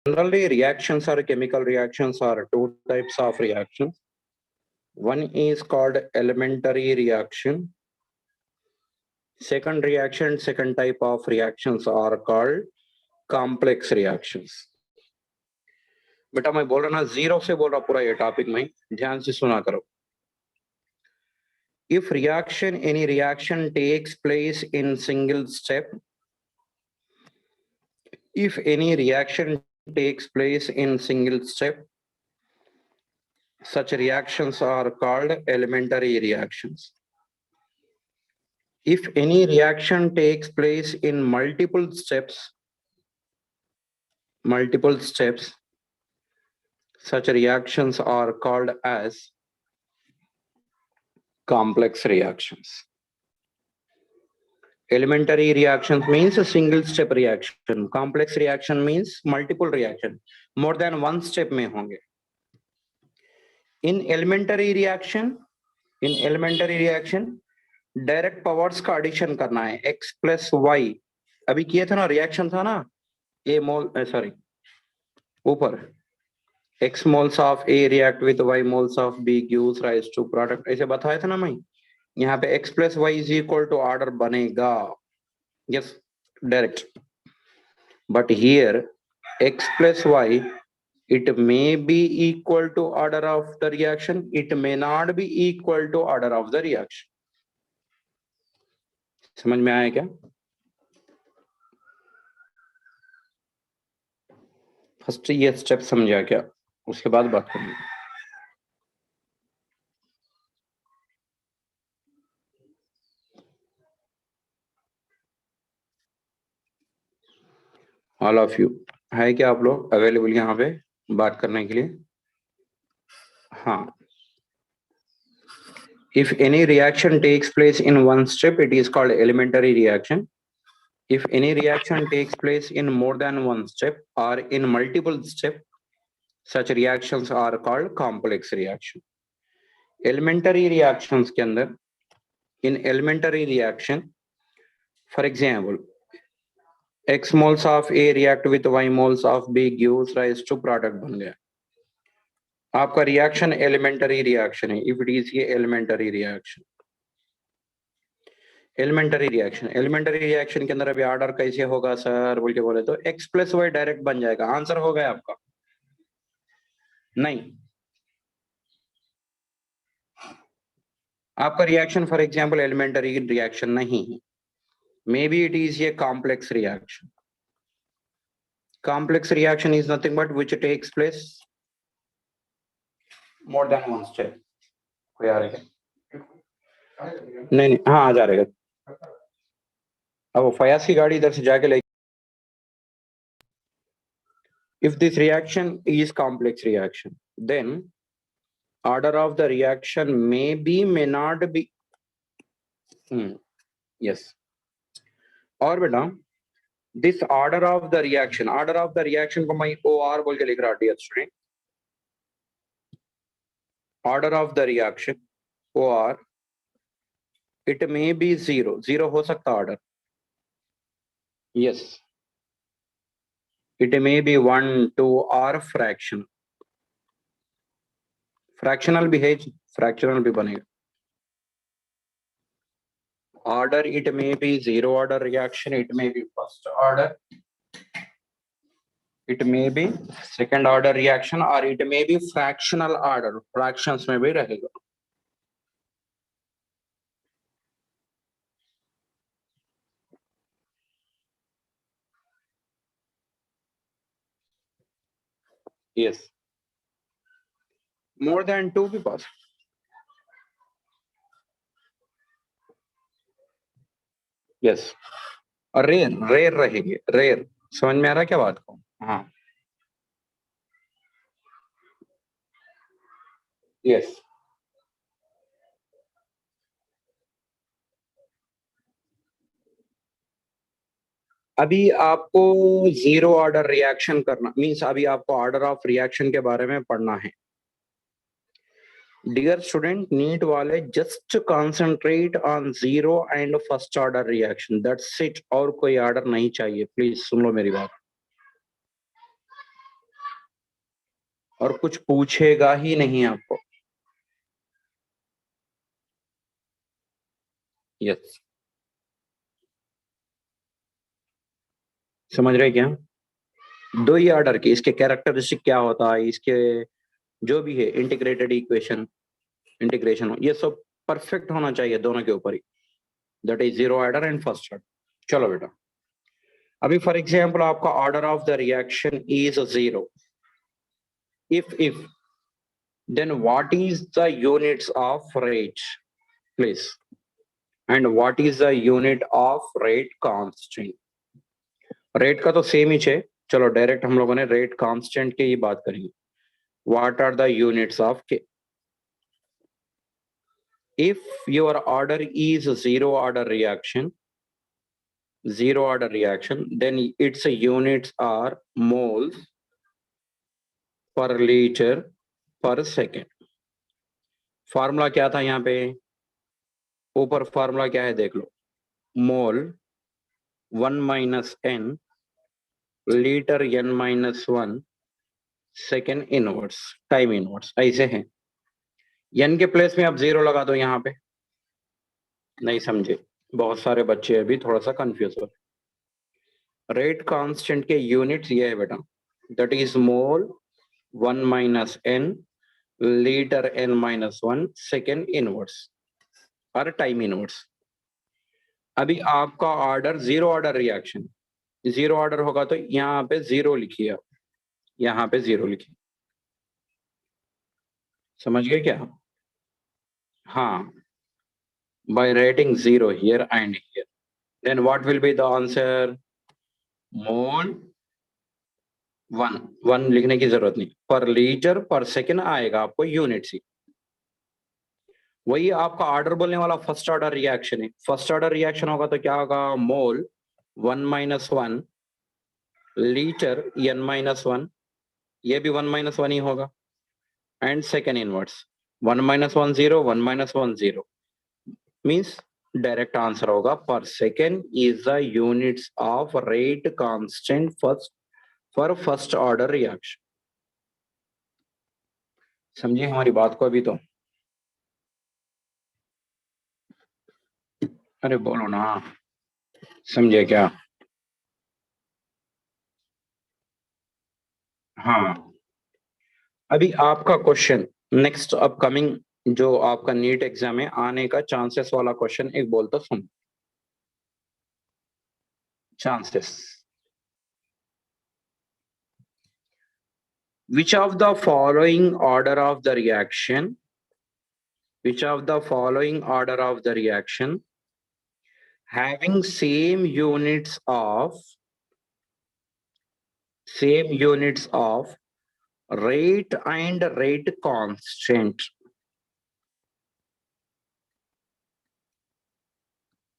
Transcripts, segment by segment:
Generally, reactions or chemical reactions are two types of reactions. One is called elementary reaction. Second type of reactions are called complex reactions. बेटा मैं बोल रहा ना zero से बोल रहा पूरा ये टॉपिक में ध्यान से सुना करो. If any reaction takes place in single step, if any reaction takes place in single step, such reactions are called elementary reactions. If any reaction takes place in multiple steps, such reactions are called as complex reactions. Elementary reactions means a single step reaction. Complex reaction means multiple reaction. More than one step में होंगे. In elementary reaction, direct powers का addition करना है. x plus Y अभी किया था ना, reaction था ना, a मोल सॉरी ऊपर x moles of a react with y moles of b gives rise to product, ऐसे बताया था ना मैं. यहाँ पे x plus y is equal to order बनेगा. Yes, direct. But here x plus y it may be equal to order of the reaction, it may not be equal to order of the reaction. समझ में आया क्या? First ये step समझा क्या, उसके बाद बात करेंगे. ऑल ऑफ यू है क्या आप लोग अवेलेबल यहाँ पे बात करने के लिए? हाँ. If any reaction takes place in one step, it is called elementary reaction. If any reaction takes place in more than one step or in multiple steps, such reactions are called complex reaction. Elementary reactions के अंदर, in elementary reaction, for example, x moles of A react with y moles of B gives rise to product बन गया. आपका reaction elementary reaction है. If it is ये elementary reaction, elementary reaction के अंदर अभी ऑर्डर कैसे होगा सर बोल के बोले तो x प्लस वाई डायरेक्ट बन जाएगा. आंसर हो गया आपका? नहीं, आपका reaction for example elementary reaction नहीं है. मे बी इट इज ये complex reaction. Complex reaction is nothing but which takes place more than one step. कोई आ रहा है? नहीं, हाँ आ जा रहेगा. अब वो फयाज की गाड़ी इधर से जाके ले. If this reaction is complex reaction, then order of the reaction may be, may not be. Yes. और बेटा this order of the reaction को मैं OR बोल के लिख रहा dear student. Order of the reaction OR, it may be zero हो सकता order. Yes. It may be 1, 2 or fraction. Fractional भी है, fractional भी बनेगा. Order, it may be zero order reaction, it may be first order, it may be second order reaction, or it may be fractional order. Fractions में भी रहेगा. Yes. More than 2 भी possible. Yes. और rare रहेगी. Rare समझ में आ रहा क्या बात को? हाँ. Yes. अभी आपको जीरो ऑर्डर रिएक्शन करना मींस अभी आपको ऑर्डर ऑफ रिएक्शन के बारे में पढ़ना है. डियर स्टूडेंट, नीट वाले just concentrate on zero and first order reaction, that's it. और कोई ऑर्डर नहीं चाहिए. प्लीज सुन लो मेरी बात. और कुछ पूछेगा ही नहीं आपको। यस, समझ रहे क्या? दो ही ऑर्डर की, इसके कैरेक्टरिस्टिक क्या होता है, इसके जो भी है इंटीग्रेटेड इक्वेशन, इंटीग्रेशन, ये सब परफेक्ट होना चाहिए दोनों के ऊपर ही। That is zero order and first order. चलो बेटा, अभी फॉर एग्जांपल आपका order of the reaction is zero. if then what is the units of rate, please? And what is the unit of rate constant? Rate का तो same ही है, चलो direct हम लोगों ने रेट कांस्टेंट की ही बात करेंगे। What are the units of K? if your order is zero order reaction, then its units are moles per liter per second। Formula क्या था यहाँ पे? ऊपर फार्मूला क्या है देख लो, mole 1 minus n litre n minus 1 second inverse time inverse, ऐसे है। n के प्लेस में आप जीरो लगा दो यहाँ पे। नहीं समझे? बहुत सारे बच्चे अभी थोड़ा सा कंफ्यूज हो। रेट कांस्टेंट के यूनिट्स ये है बेटा, that is mole 1 minus n litre n minus 1 second inverse और टाइम इनवर्स। अभी आपका order zero order reaction, zero order होगा तो यहाँ पे जीरो लिखिए आप, यहाँ पे जीरो लिखिए। समझ गए क्या? हाँ, by writing zero here and here, then what will be the answer? Mole one लिखने की जरूरत नहीं, पर लीटर पर सेकेंड आएगा आपको यूनिट ही। वही आपका ऑर्डर बोलने वाला फर्स्ट ऑर्डर रिएक्शन है। फर्स्ट ऑर्डर रिएक्शन होगा तो क्या होगा? मोल 1 माइनस 1 लीटर n माइनस 1, ये भी 1 माइनस 1 ही होगा, and second inverse 1 minus 1 0, 1 minus 1 0, means direct answer होगा पर second is the units of rate constant first for first order reaction. समझिए हमारी बात को अभी तो? अरे बोलो ना, समझे क्या? हाँ, अभी आपका क्वेश्चन नेक्स्ट अपकमिंग जो आपका नीट एग्जाम है आने का चांसेस वाला क्वेश्चन एक बोल तो सुन। Chances, which of the following order of the reaction, which of the following order of the reaction having same units of rate and rate constant,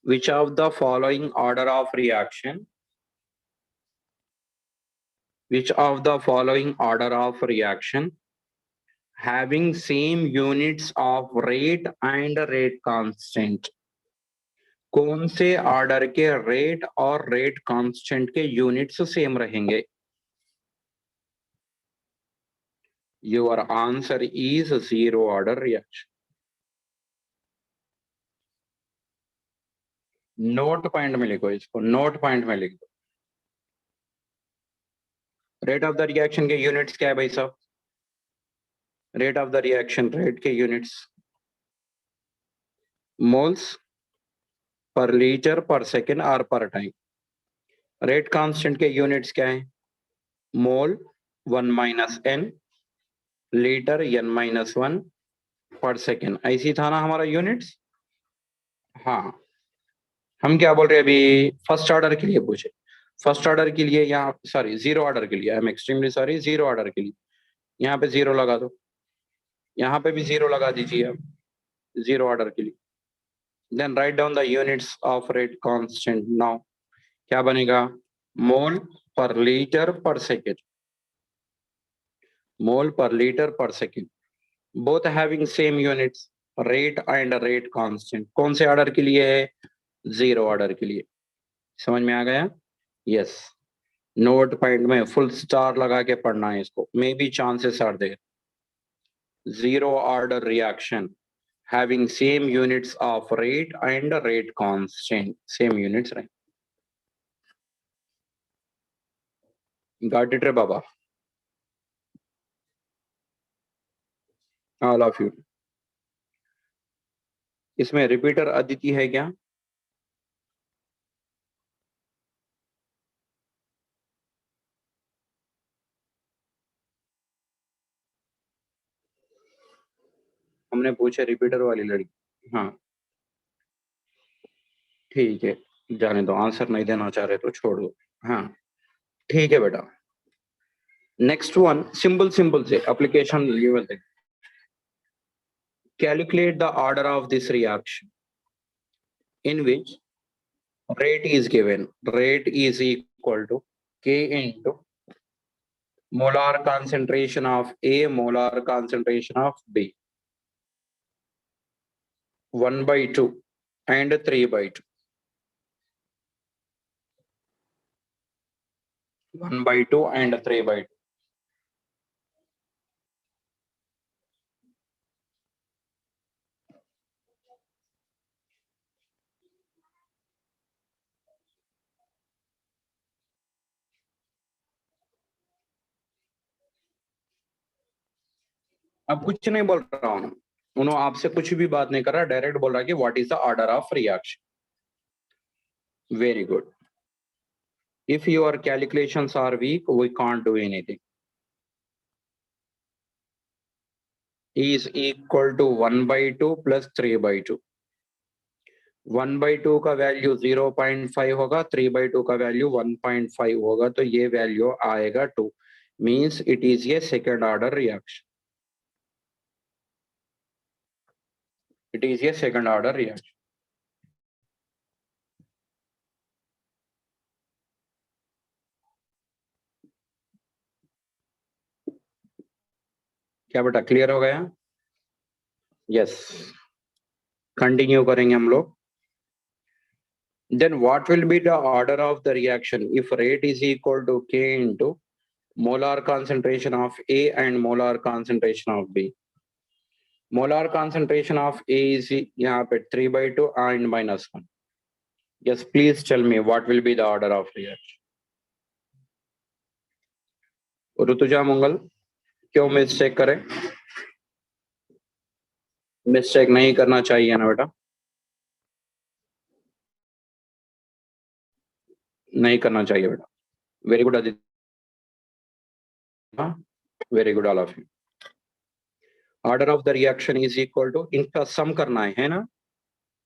which of the following order of reaction, which of the following order of reaction having same units of rate and rate constant, कौन से order के rate और rate constant के units same रहेंगे? Your answer is zero order reaction. Note point में लिखो इसको, note point में लिख दो। रेट ऑफ द रिएक्शन के यूनिट्स क्या है भाई साहब? Rate of the reaction, rate के units moles per litre per second और पर टाइम। रेट कांस्टेंट के यूनिट्स क्या है? Mole 1 minus n litre n minus 1 per second, ऐसी था ना हमारा यूनिट्स। हाँ, हम क्या बोल रहे हैं अभी? फर्स्ट ऑर्डर के लिए पूछे। फर्स्ट ऑर्डर के लिए यहाँ, सॉरी जीरो ऑर्डर के लिए, I am extremely sorry, zero order के लिए यहाँ पे जीरो लगा दो, यहाँ पे भी जीरो लगा दीजिए आप जीरो ऑर्डर के लिए। Then write down the units of rate constant now. क्या बनेगा? मोल पर लीटर पर सेकेंड, मोल पर litre per second, both having same units, rate and rate constant. कौन से ऑर्डर के लिए है? जीरो ऑर्डर के लिए। समझ में आ गया? यस। नोट पॉइंट में फुल स्टार लगा के पढ़ना है इसको. May be chances are there. Zero order reaction having same units of rate and rate constant, same units, right? Got it, Baba? All of you. इसमें रिपीटर अदिति है क्या? हमने पूछा रिपीटर वाली लड़की. हाँ ठीक है, जाने दो. आंसर नहीं देना चाह रहे तो छोड़ दो. हाँ ठीक है बेटा. नेक्स्ट वन सिंपल सिंपल से एप्लीकेशन लेवल तक. Calculate the order of this reaction in which rate is given. Rate is equal to K into molar concentration of A, molar concentration of B. 1/2 and 3/2. 1/2 and 3/2. अब कुछ नहीं बोल रहा हूं. उन्होंने आपसे कुछ भी बात नहीं कर रहा, डायरेक्ट बोल रहा कि what is the order of reaction. Very good. If your calculations are weak, we can't do anything. Is equal to 1/2 plus 3/2. 1/2 का वैल्यू 0.5 होगा, 3/2 का वैल्यू 1.5 होगा, तो ये वैल्यू आएगा 2. मीन्स इट इज ये second order reaction. It is ये सेकेंड ऑर्डर रिएक्शन. क्या बेटा क्लियर हो गया? यस. कंटिन्यू करेंगे हम लोग. Then what will be the order of the reaction if rate is equal to K into molar concentration of A and molar concentration of B? Molar concentration of A is यहाँ पे 3/2 and -1. Yes, please tell me what will be the order of reaction. Rutuja मंगल, क्यों mistake करें? Mistake नहीं करना चाहिए ना बेटा, नहीं करना चाहिए बेटा. Very good Aditya. Very good all of you. Order of the reaction is equal to, इनका सम करना है ना?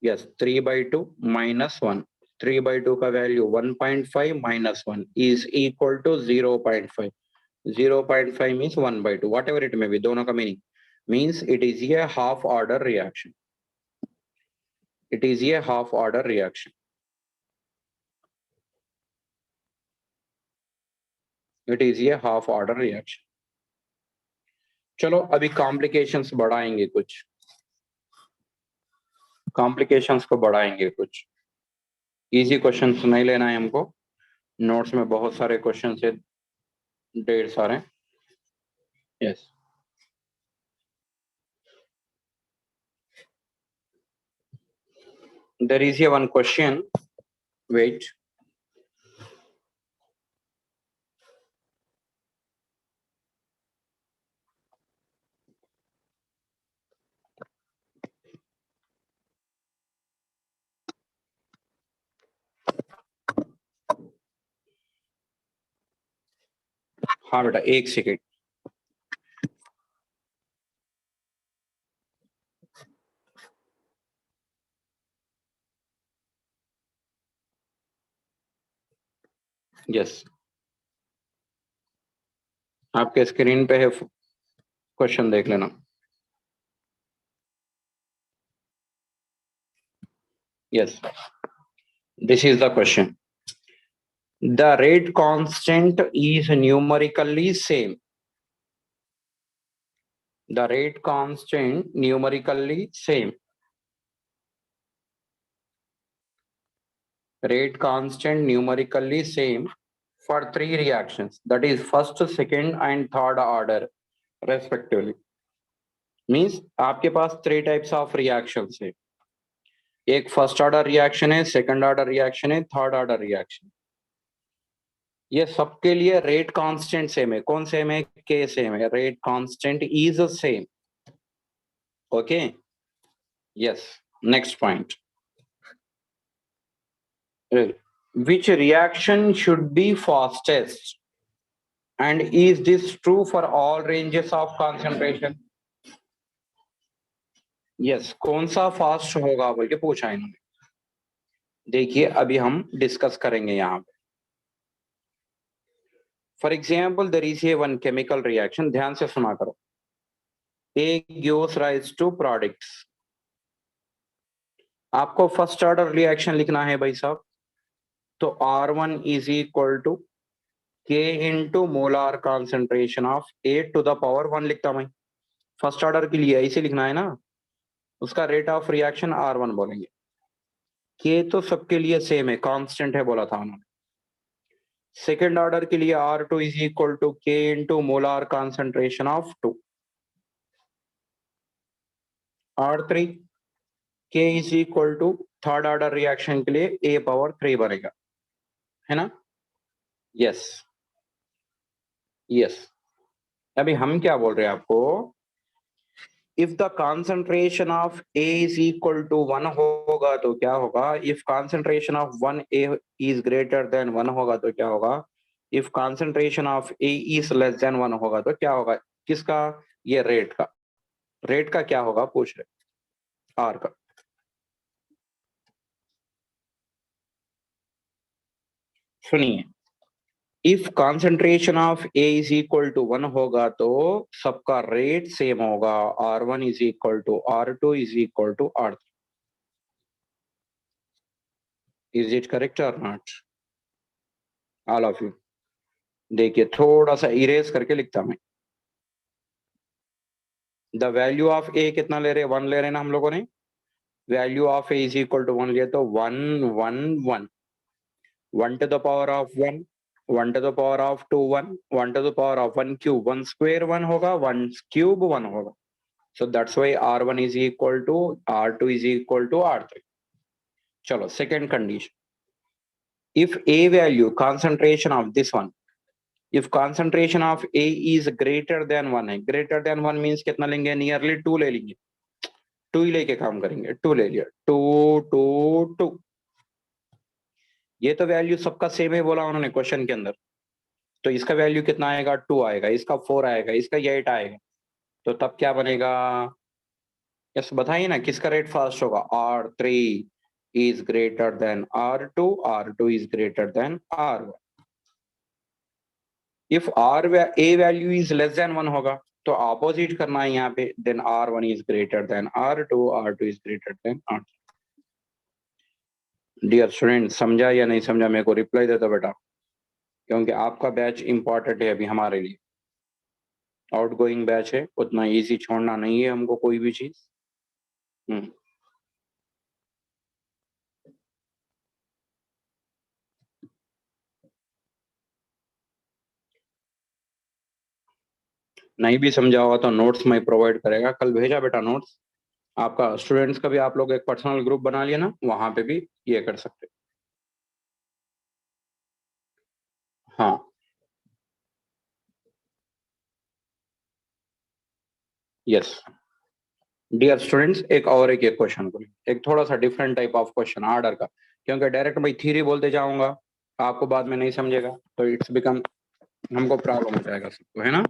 यस. 3/2 -1. 3/2 का वैल्यू 1.5 -1 is equal to 0.5. 0.5 means 1/2, whatever it may be. दोनों का मीनिंग मीन्स इट इज ये half order reaction. It is ये half order reaction. It is ये हाफ ऑर्डर रिएक्शन. चलो अभी कॉम्प्लिकेशंस बढ़ाएंगे, कुछ कॉम्प्लिकेशंस को बढ़ाएंगे. कुछ इजी क्वेश्चंस नहीं लेना है हमको. नोट्स में बहुत सारे क्वेश्चन है, ढेर सारे. Yes. There is a one question. Wait. हाँ बेटा एक सेकेंड. यस, आपके स्क्रीन पे है, क्वेश्चन देख लेना. Yes, this is the question. The rate constant is numerically same. The rate constant numerically same. Rate constant numerically same for three reactions, that is first, second and third order respectively. Means आपके पास three types of reactions है. एक first order reaction है, second order reaction है, third order reaction. ये सबके लिए rate constant same है. कौन सेम है? के सेम है. Rate constant is same. Okay, yes. Next point, which reaction should be fastest, and is this true for all ranges of concentration? yes, कौन सा फास्ट होगा बोल के पूछा इन्होंने. देखिए अभी हम डिस्कस करेंगे यहाँ पे. For example there is a one chemical reaction. ध्यान से सुना करो. A gives rise to products. आपको फर्स्ट ऑर्डर रिएक्शन लिखना है भाई साहब. तो R1 is equal to K into molar concentration of A to the power 1 लिखता मैं. फर्स्ट ऑर्डर के लिए ऐसे लिखना है ना. उसका रेट ऑफ रिएक्शन R1 बोलेंगे. K तो सबके लिए सेम है, कांस्टेंट है बोला था उन्होंने. सेकेंड ऑर्डर के लिए R2 is equal to K into molar concentration of 2. R3 K is equal to third order reaction के लिए A पावर 3 बनेगा, है ना. Yes yes. अभी हम क्या बोल रहे हैं आपको. If the concentration of A is equal to 1 होगा तो क्या होगा. If concentration of 1A is greater than 1 होगा तो क्या होगा. If concentration of A is less than 1 होगा तो क्या होगा. किसका? ये रेट का. रेट का क्या होगा पूछ रहे. R का. सुनिए, if concentration of A is equal to 1 होगा तो सबका रेट सेम होगा. R1 is equal to R2 is equal to R3. Is it correct और नॉट? All of you. देखिए थोड़ा सा इरेज करके लिखता मैं. द वैल्यू ऑफ A कितना ले रहे? 1 ले रहे ना हम लोगों ने. Value of A is equal to 1 लिया तो 1 1 1. 1 to the power of 1, 1 to the power of 2 1, 1 to the power of 1 cube. 1 square 1 होगा, 1 cube 1 होगा. So that's why R1 is equal to R2 is equal to R3. चलो second condition. If A value concentration of this one, if concentration of A is greater than 1 है. Greater than 1 means कितना लेंगे? Nearly 2 ले लेंगे. 2 ही लेके काम करेंगे. 2 ले लिया. 2 2 2. ये तो वैल्यू सबका सेम है बोला उन्होंने क्वेश्चन के अंदर. तो इसका वैल्यू कितना आएगा? 2 आएगा. इसका 4 आएगा. इसका 8 आएगा. तो तब क्या बनेगा? यस बताइए ना, किसका रेट फास्ट होगा? R3 is greater than R2, R2 is greater than R1. If A value is less than 1 होगा तो ऑपोजिट करना है यहाँ पे. Then R1 is greater than R2, R2 is greater than R3. Dear student, समझा या नहीं समझा? मेरे को रिप्लाई देता बेटा, क्योंकि आपका बैच इंपॉर्टेंट है अभी हमारे लिए. आउटगोइंग बैच है, उतना इजी छोड़ना नहीं है हमको कोई भी चीज. नहीं भी समझा होगा तो नोट्स में प्रोवाइड करेगा. कल भेजा बेटा नोट्स आपका. स्टूडेंट्स का भी आप लोग एक पर्सनल ग्रुप बना लिया ना, वहां पे भी ये कर सकते. हाँ यस. डियर स्टूडेंट्स, एक और एक क्वेश्चन को, एक थोड़ा सा different type of question order का, क्योंकि डायरेक्ट मैं थ्योरी बोलते जाऊंगा आपको बाद में नहीं समझेगा तो इट्स बिकम हमको प्रॉब्लम हो जाएगा सबको, है ना.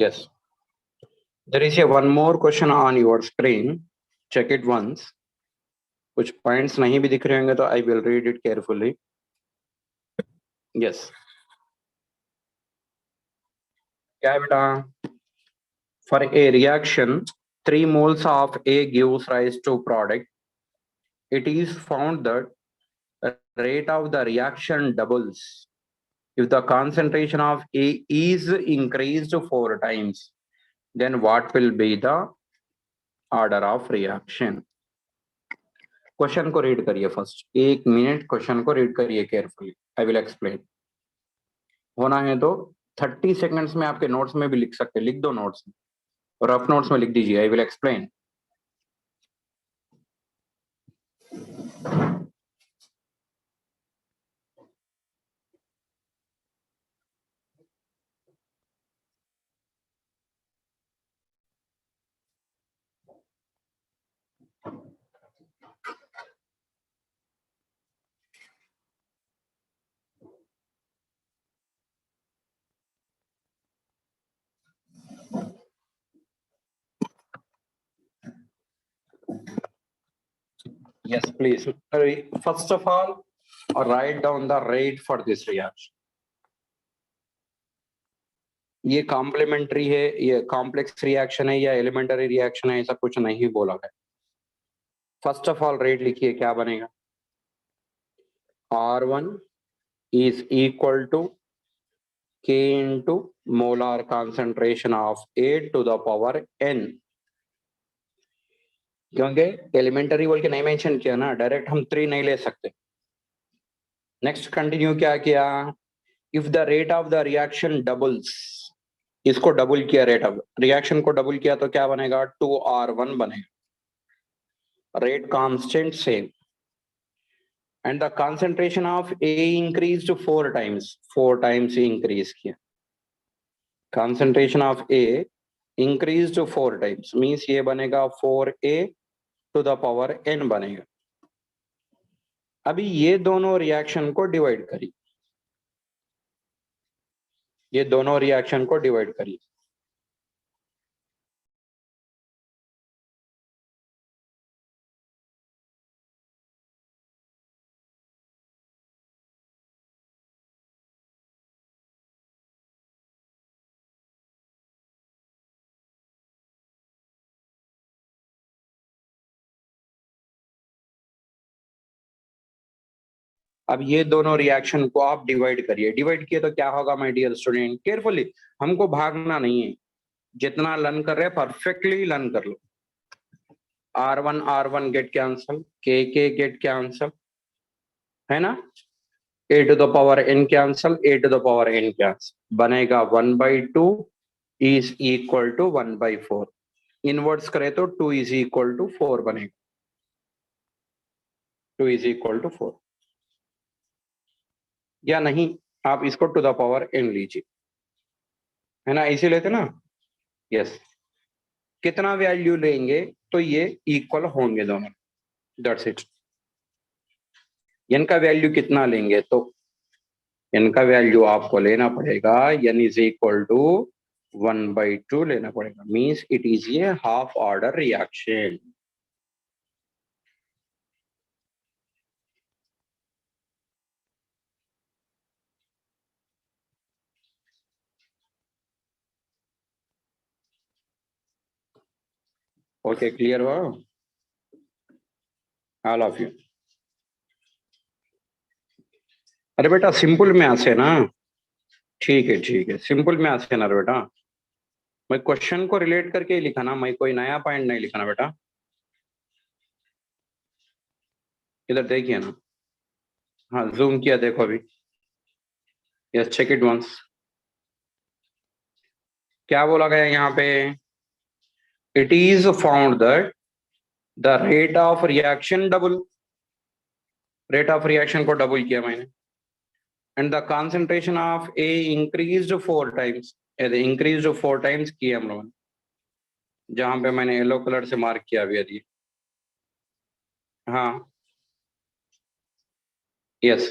Yes. There is a one more question on your screen. Check it once. कुछ पॉइंट्स नहीं भी दिख रहे होंगे तो I will read it carefully. Yes. क्या है बेटा? For a reaction 3 moles of A gives rise to product. It is found that rate of the reaction doubles if the concentration of A is increased 4 times. Then what will be the order of reaction? Question को read करिए first, 1 minute question को read करिए carefully, I will explain. होना है तो 30 seconds में आपके notes में भी लिख सकते, लिख दो नोट्स में, रफ नोट्स में लिख दीजिए, I will explain. Yes, please. First of all, write down the rate for this reaction. ये कॉम्प्लीमेंट्री है, ये कॉम्प्लेक्स रिएक्शन है या एलिमेंटरी रिएक्शन है, ऐसा कुछ नहीं बोला है। फर्स्ट ऑफ ऑल रेट लिखिए, क्या बनेगा? R1 is equal to K into molar concentration of A to the power N। क्योंकि एलिमेंटरी बोल के नहीं मेंशन किया ना, डायरेक्ट हम 3 नहीं ले सकते। नेक्स्ट कंटिन्यू क्या किया? If the rate of the reaction doubles, इसको डबल किया, रेट ऑफ रिएक्शन को डबल किया तो क्या बनेगा? 2R1 बनेगा। Rate constant same and the concentration of A increased 4 times, 4 times increase किया। Concentration of A increased 4 times means ये बनेगा 4A to the power N बनेगा। अभी ये दोनों रिएक्शन को डिवाइड करिए, ये दोनों रिएक्शन को डिवाइड करिए। अब ये दोनों रिएक्शन को आप डिवाइड करिए। डिवाइड किए तो क्या होगा माय डियर स्टूडेंट? केयरफुली, हमको भागना नहीं है, जितना लर्न कर रहे हैं परफेक्टली लर्न कर लो। R1 get cancel, K get cancel, है ना? A to the power N cancel, A to the power N cancel, बनेगा 1/2 इज इक्वल टू 1/4। इनवर्ट्स करें तो 2 इज इक्वल टू 4 बनेगा, 2 इज इक्वल टू 4 या नहीं, आप इसको टू द पावर N लीजिए, है ना? इसे लेते ना, यस। कितना वैल्यू लेंगे तो ये इक्वल होंगे दोनों, दैट्स इट। n का वैल्यू कितना लेंगे तो n का वैल्यू आपको लेना पड़ेगा, n इज इक्वल टू 1/2 लेना पड़ेगा, means it is a half order reaction. Okay, clear हुआ ऑल ऑफ यू? अरे बेटा सिंपल मैथ्स है ना, ठीक है ठीक है, सिंपल मैथ्स है ना बेटा। मैं क्वेश्चन को रिलेट करके ही लिखा ना, मैं कोई नया पॉइंट नहीं लिखा ना बेटा। इधर देखिए ना, हाँ जूम किया, देखो अभी, यस चेक इट वंस। क्या बोला गया यहाँ पे? It is found that the rate of reaction double, rate of reaction को डबल किया मैंने, and the concentration of A increased 4 times, increased 4 times किया हम लोगों ने, जहां पे मैंने येलो कलर से मार्क किया अभी अभी। हाँ यस,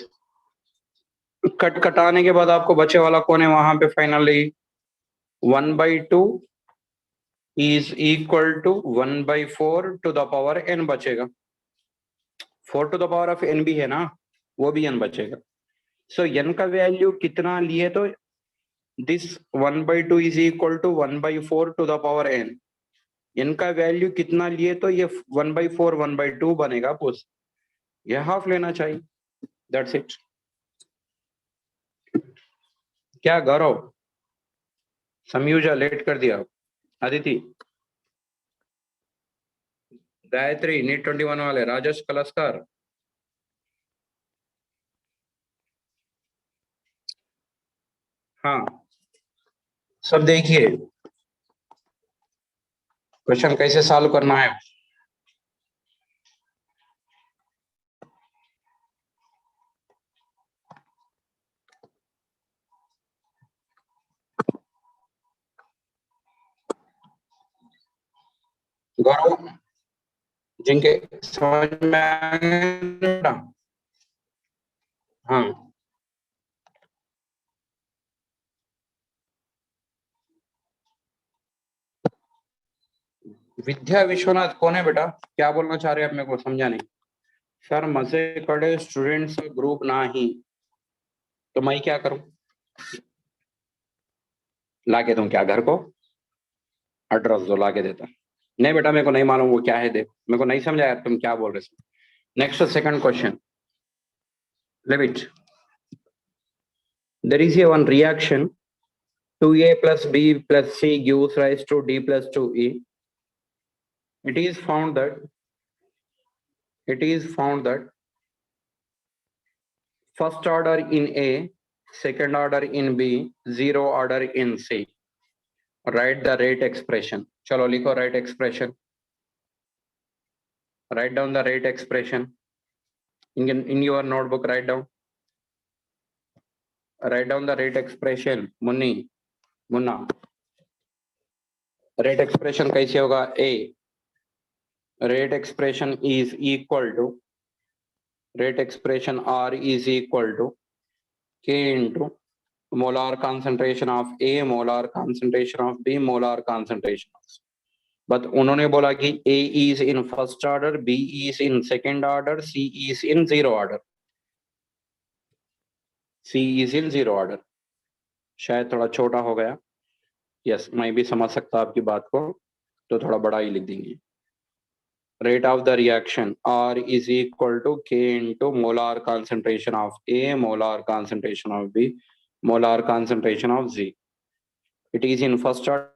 कट कटाने के बाद आपको बचे वाला कौन है वहां पे? Finally 1/2 is equal to 1/4 to the power n बचेगा। 4 to the power of n भी है ना, वो भी n बचेगा। सो n का वैल्यू कितना लिए तो this 1/2 is equal to 1/4 to the power n. इनका वैल्यू कितना लिए तो ये 1/4 1/2 बनेगा पुश, ये हाफ लेना चाहिए. That's it. क्या गौरव समयूजा लेट कर दिया. अदिति, गायत्री, नीट 21 वाले, राजेश कलस्कर. हाँ, सब देखिए क्वेश्चन कैसे सॉल्व करना है. गौरव, जिनके समझ में आएगा. हाँ, विद्या विश्वनाथ कौन है बेटा? क्या बोलना चाह रहे हैं? अपने को समझा नहीं. सर मजे कड़े स्टूडेंट्स ग्रुप ना ही, तो मैं क्या करूं? लाके दूं क्या घर को? एड्रेस दो, लाके देता. नहीं बेटा, मेरे को नहीं मालूम वो क्या है. देख, मेरे को नहीं समझा यार तुम क्या बोल रहे हो. Next second question. Leave it. There is a one reaction 2a plus b plus c gives rise to d plus 2e. It is found that first order in A, second order in B, zero order in C. Write the rate expression. चलो लिखो rate expression. Write down the rate expression. In your notebook, write down the rate expression. Munna, rate expression कैसे होगा? A, rate expression is equal to, rate expression R is equal to K into molar concentration of A, molar concentration of B, molar concentration of C. But उन्होंने बोला कि A is in first order, B is in second order, C is in zero order. C is in zero order. शायद थोड़ा छोटा हो गया. Yes, मैं भी समझ सकता आपकी बात को, तो थोड़ा बड़ा ही लिख देंगे. Rate of the reaction R is equal to K into molar concentration of A, molar concentration of B, molar concentration of Z. It is in first order.